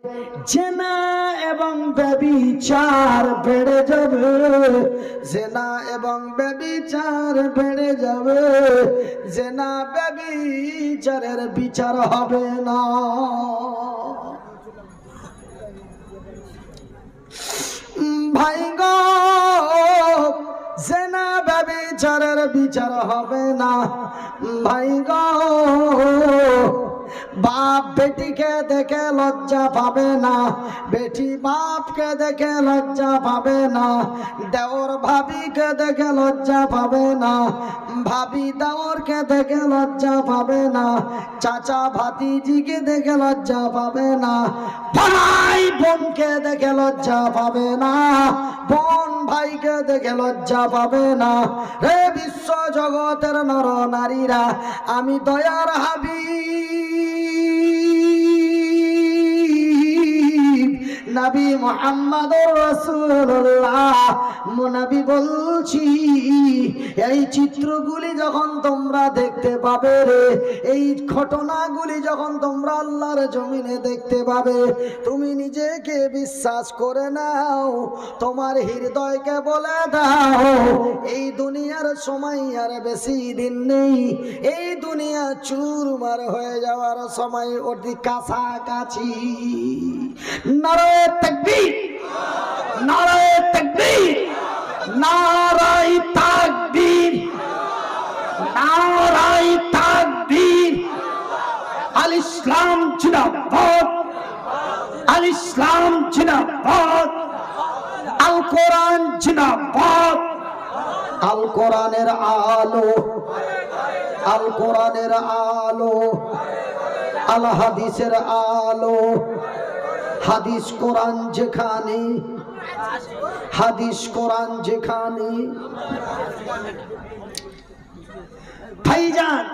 জেনা এবং ব্যভিচার বেড়ে যাবে, জেনা এবং ব্যভিচার বেড়ে যাবে, জেনা ব্যভিচারের বিচার হবে না। ভাই গো, জেনা ব্যভিচারের বিচার হবে না। ভাই গো, বাপ বেটিকে দেখে লজ্জা পাবে না, বেটি বাপকে দেখে লজ্জা পাবে না, দেওর ভাবিকে দেখে লজ্জা পাবে না, ভাবি দেওরকে দেখে লজ্জা পাবে না, চাচা ভাতিজিকে দেখে লজ্জা পাবে না, ভাই বোনকে দেখে লজ্জা পাবে না, বোন ভাইকে দেখে লজ্জা পাবে না। রে বিশ্ব জগতের নর নারীরা, আমি দয়ার হাবিব নবী মুহাম্মদুর রাসূলুল্লাহ নবী বলছি, এই চিত্রগুলি যখন তোমরা দেখতে পাবে রে, এই ঘটনাগুলি যখন তোমরা আল্লাহর জমিনে দেখতে পাবে, তুমি নিজেকে বিশ্বাস করে নাও, তোমার হৃদয়কে বলে দাও, এই দুনিয়ার সময় আর বেশি দিন নেই, এই দুনিয়া চুরমার হয়ে যাওয়ার সময় অতি কাছাকাছি। নারায়ে তাকবীর, নারায়ে তাকবীর, নারায়ে তাকবীর, নারায়ে তাকবীর। আল ইসলাম জিন্দাবাদ, আল ইসলাম জিন্দাবাদ, আল কোরআন জিন্দাবাদ। আল কোরআনের আলো, আল কোরআনের আলো, আল হাদিসের আলো। হাদিস কোরআন যেখানে, হাদিস কোরআন যেখানে। ভাইজান,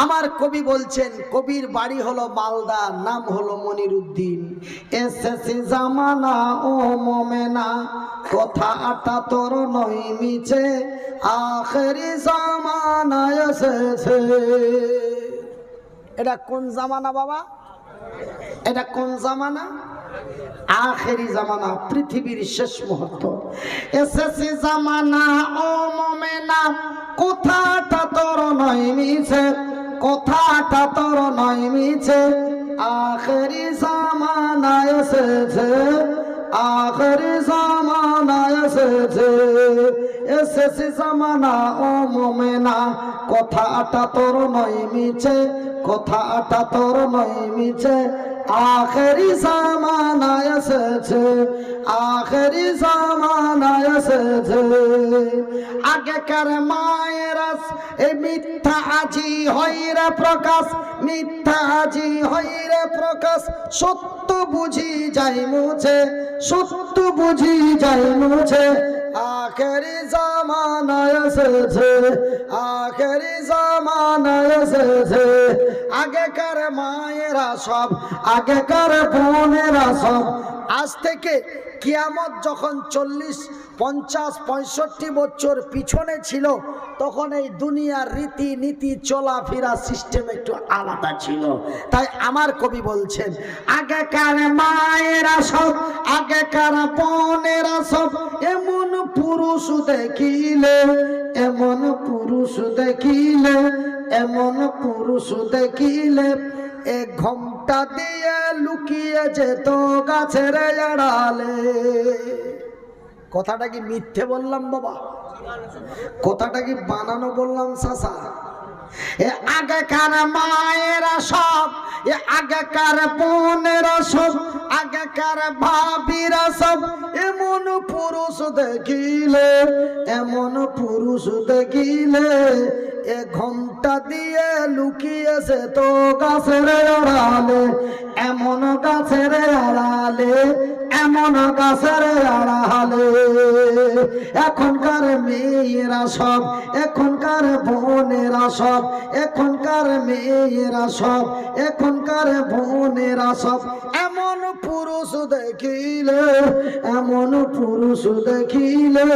আমার কবি বলছেন, কবির বাড়ি হলো মালদা, নাম হলো মনিরুদ্দিন। এসেছে জামানা ও মোমেনা, কথাটা তোর নয় মিছে, আখেরি জামানা এসেছে। এটা কোন জামানা বাবা? এটা কোন জামানা? আখেরি জামানা, পৃথিবীর শেষ মুহূর্ত। এসেছে জামানা ও মোমেনা, কথাটা তোর নয় মিছে, কথাটা তোর নয় মিছে, আখেরি জামানা এসেছে, আখেরি জামানা এসেছে। এসেছে জামানা ও মোমেনা, কথাটা তোর নয় মিছে, কথাটা তোর নয় মিছে, আখেরি জামানা এসেছে, আখেরি জামানা এসেছে। আগেকার মায়েরা এই মিথ্যা আজি হইরে প্রকাশ, মিথ্যা আজি হইরে প্রকাশ, সত্য বুঝি যাই মুছে, সত্য বুঝি যাই মুছে, আখেরি জামানা এসেছে, আখেরি জামানা এসেছে। আগেকার মায়েরা সব, আগেকার বোনেরা সব, আজ থেকে কিয়ামত যখন 40, 50, 65 বছর পিছনে ছিল, তখন এই দুনিয়ার রীতি নীতি চলাফেরা সিস্টেম একটু আলাদা ছিল। তাই আমার কবি বলছেন, আগেকার মায়েরা সব, আগেকার বোনেরা সব, এমন পুরুষ দেখিলে, এমন পুরুষ দেখিলে, এমন পুরুষ দেখিলে, এক ঘোমটা দিয়ে লুকিয়ে যেত গাছের আড়ালে। কথাটা কি মিথ্যে বললাম বাবা? কথাটা কি বানানো বললাম চাচা? এ আগেকার মায়েরা সব, এ আগেকার বোনেরা সব, আগেকার ভাবিরা সব, এমন পুরুষ দেখিলে, এমন পুরুষ দেখিলে, এ ঘোমটা দিয়ে লুকিয়েছে তো গাছের আড়ালে, এমন গাছের আড়ালে, এমন গাছের আড়ালে। এখনকার মেয়েরা সব, এখনকার বোনেরা সব, এখনকার মেয়েরা সব, এখনকার বোনেরা সব, এমন পুরুষ দেখিলে, এমন পুরুষ দেখিলে,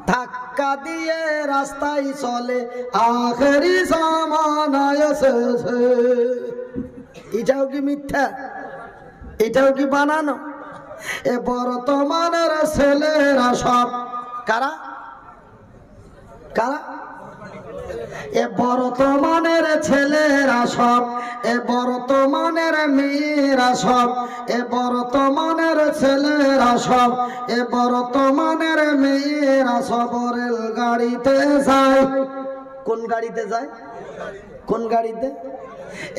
ধাক্কা দিয়ে রাস্তায় চলে, আখেরি জামানা এসেছে। এটাও কি মিথ্যা? এটাও কি বানানো? এ বর্তমানের ছেলেরা সব কারা কারা? এ বর্তমানের ছেলেরা সব, এ বর্তমানের মেয়েরা সব, এ বর্তমানের ছেলেরা সব, এ বর্তমানের মেয়েরা সব রেল গাড়িতে যায়। কোন গাড়িতে যায়? কোন গাড়িতে?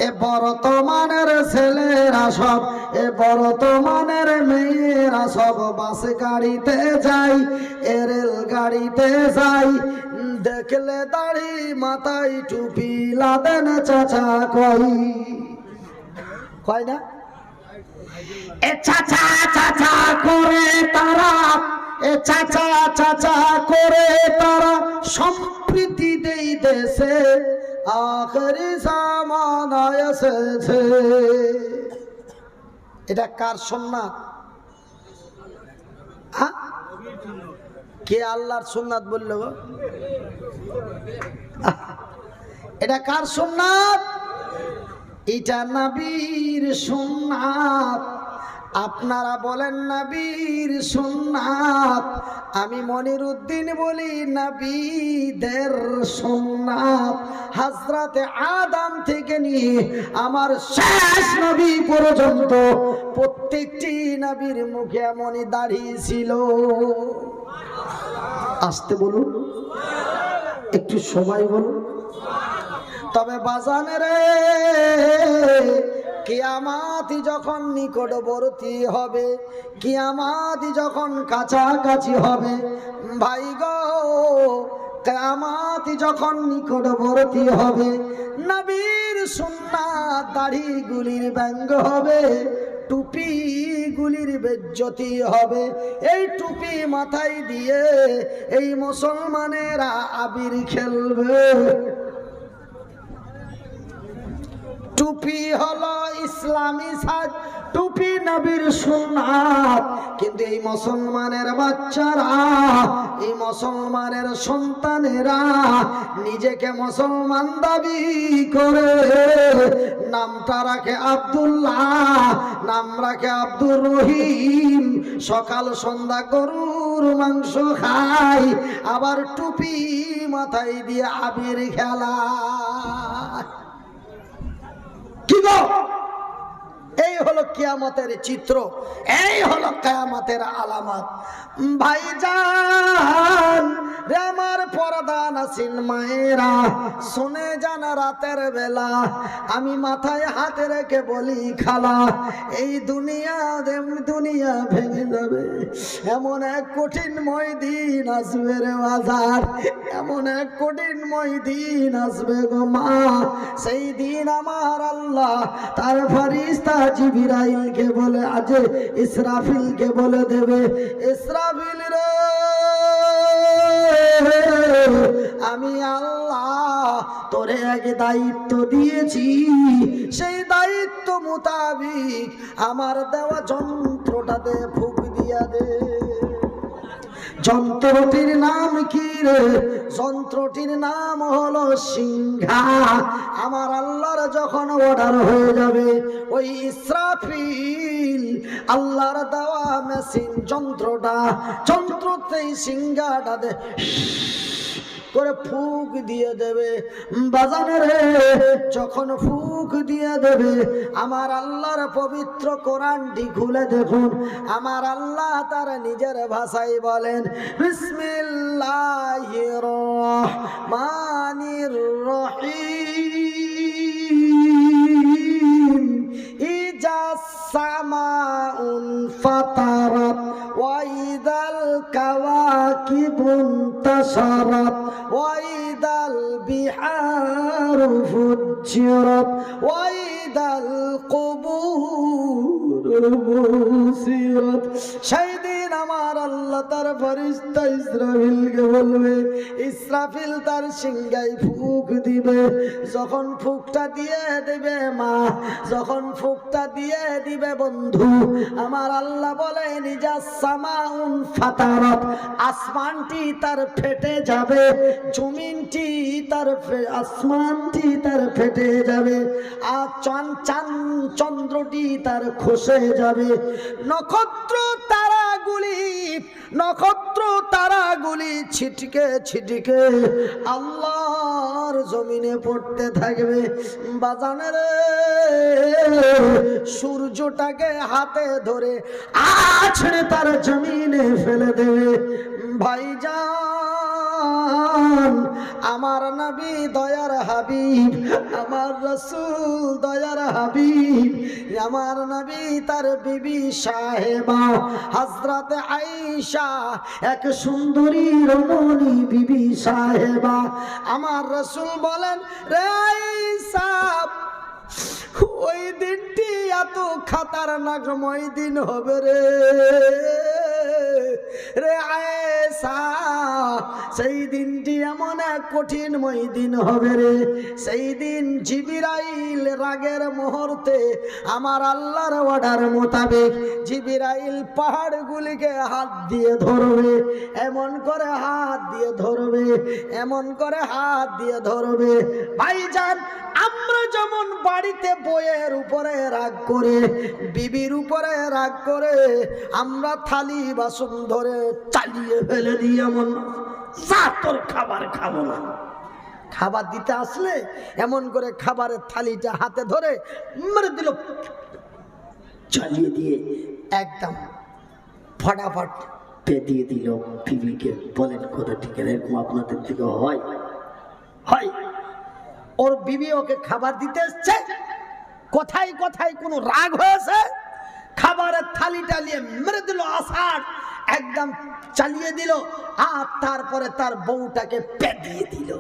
এ বর্তমানের ছেলেরা সব, এ বর্তমানের মেয়েরা সব বাস গাড়িতে যায়, এ রেল গাড়িতে যায়। দেখলে দাড়ি মাথায় টুপি লাদেন চাচা কই, কয় না? এ চাচা চাচা করে তারা, এ চাচা চাচা করে তারা সম্প্রীতি দেই দেশে, আখেরি জামানায় এসেছে। এটা কার সুন্নাত? কে আল্লাহর সুন্নাত বললো? এটা কার সুন্নাত? এটা নবীর সুন্নাত। আপনারা বলেন নবীর সুন্নাত, আমি মনিরউদ্দিন বলি নবীদের সুন্নাত। হযরতে আদম থেকে নিয়ে আমার শেষ নবী পর্যন্ত প্রত্যেকটি নবীর মুখে এমনই দাড়ি ছিল। আসতে বলুন, একটু সবাই বলুন। তবে বাজানের কিয়ামত যখন নিকটবর্তী হবে, কিয়ামত যখন কাছাকাছি হবে, ভাই গো কিয়ামত যখন নিকটবর্তী হবে, নবীর সুন্নাত দাড়িগুলির ব্যঙ্গ হবে, টুপি গুলির বেজ্জতি হবে। এই টুপি মাথায় দিয়ে এই মুসলমানেরা আবির খেলবে। টুপি হলো ইসলামী সাজ, টুপি নবীর সুন্নাত। কিন্তু এই মুসলমানের বাচ্চারা, এই মুসলমানের সন্তানেরা নিজেকে মুসলমান দাবি করে, নামটা রাখে আব্দুল্লাহ, নাম রাখে আব্দুর রহিম, সকাল সন্ধ্যা গরুর মাংস খায়, আবার টুপি মাথায় দিয়ে আবির খেলা। কি গো, এই হলো কিয়ামতের চিত্র, এই হলো কিয়ামতের আলামত। ভাইজান রে আমার পর্দা নাসিন মায়েরা, শুনে যান রাতের বেলা আমি মাথায় হাত রেখে বলি খালা, এই দুনিয়া দুনিয়া ভেঙে যাবে, এমন এক কঠিনময় দিন আসবে রে বাজার, এমন এক কঠিনময় দিন আসবে গো মা। সেই দিন আমার আল্লাহ তার ফেরেশতা জিবরাইলকে বলে, আজ ইসরাফিলকে বলে দেবে, ইসরাফিল রে আমি আল্লাহ তোরে এক দায়িত্ব দিয়েছি, সেই দায়িত্ব মোতাবিক আমার দেওয়া যন্ত্রটাতে ফুঁক দিয়া দে। যন্ত্রটির নাম কি রে? যন্ত্রটির নাম হলো সিংহা। আমার আল্লাহর যখন অর্ডার হয়ে যাবে, ওই ইসরাফিল আল্লাহর দেওয়া মেশিন যন্ত্রতেই সিংহাটাতে করে ফুঁক দিয়ে দেবে। বাজানের যখন ফুঁক দিয়ে দেবে, আমার আল্লাহর পবিত্র কোরআনটি খুলে দেখুন, আমার আল্লাহ তার নিজের ভাষায় বলেন, বিসমিল্লাহির রহমানির রহিম, ইজা সামাউন ফাতারাত ওয়া ইদাল কাওয়াকিবুন তাসারাত ওয়া ইদাল বিহারু ফুজ্জিরাত ওয়া ইদাল কুবুর বুসিরাত। সেই দিন আমার আল্লাহ তার ফেরেশতা ইসরাফিলকে বলবে, ইসরাফিল তার সিংহায় ফুঁক দিবে। যখন ফুঁকটা দিয়ে দিবে মা, যখন ফুঁকটা দিয়ে দিবে বন্ধু, আমার আল্লাহ বলে নিজা সামাউন ফাতারাত, আসমানটি তার ফেটে যাবে, জমিনটি তার আসমানটি তার ফেটে যাবে, আর চন্দ্রটি তার খসে যাবে। নক্ষত্র তারাগুলি ছিটকে ছিটকে আল্লাহর জমিনে পড়তে থাকবে। বাজানের সূর্যটাকে হাতে ধরে আছড়ে তার জমিনে ফেলে দেবে। ভাইজান, আমার নবী দয়ার হাবিব, আমার রাসূল দয়ার হাবিব, আমার নবী তার বিবি সাহেবা হযরত আয়েশা, এক সুন্দরী রমণী বিবি সাহেবা, আমার রাসূল বলেন, রে আয়েশা, ওই দিনটি এত খাতারনাকময় দিন হবে রে আয়েশা, সেই দিনটি এমন এক কঠিনময় দিন হবে রে। সেই দিন জিবরাইল রাগের মুহূর্তে আমার আল্লাহর অর্ডার মোতাবেক জিবরাইল পাহাড়গুলিকে হাত দিয়ে ধরবে, এমন করে হাত দিয়ে ধরবে, এমন করে হাত দিয়ে ধরবে। ভাইজান, আমরা যেমন বাড়িতে বইয়ের উপরে রাগ করে, বিবির উপরে রাগ করে আমরা থালি বাসন ধরে চালিয়ে ফেলে দিই, এমন তোর খাবার খাবো না, খাবার দিতে আসলে এমন করে খাবারের থালিটা হাতে ধরে মেরে দিল, চালিয়ে দিয়ে একদম ফটাফট দিয়ে দিল বিবিকে। বলেন কথা ঠিক, এরকম আপনাদের দিকে হয়? ওর বিবি ওকে খাবার দিতে এসছে, কোথায় কোথায় কোনো রাগ হয়েছে, খাবারের থালিটা নিয়ে মেরে দিল, আসার একদম চালিয়ে দিল, আর তারপরে তার বউটাকে পেদিয়ে দিল।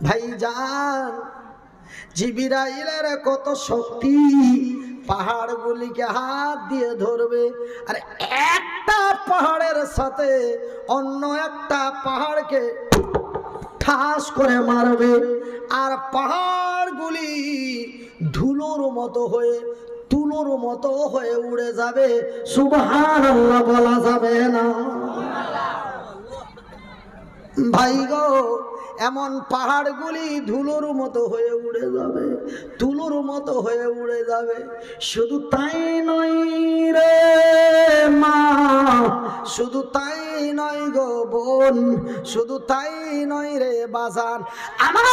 ভাইজান, জিবরাইলের কত শক্তি, পাহাড়গুলিকে হাত দিয়ে ধরবে, আর একটা পাহাড়ের সাথে অন্য একটা পাহাড়কে ঠাস করে মারবে, আর পাহাড়গুলি ধুলোর মতো হয়ে, তুলোর মতো হয়ে উড়ে যাবে। সুবহানাল্লাহ বলা যাবে না? ভাই গো, এমন পাহাড়গুলি ধুলোর মতো হয়ে উড়ে যাবে, তুলোর মতো হয়ে উড়ে যাবে। শুধু তাই নয় রে মা, শুধু তাই নয় গো বোন, শুধু তাই নয় রে বাজান, আমার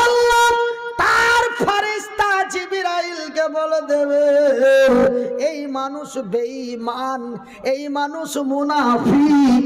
আল্লাহ তার ফেরেশতা জিবরাইলকে বলে দেবে, এই মানুষ বেঈমান, এই মানুষ মুনাফিক।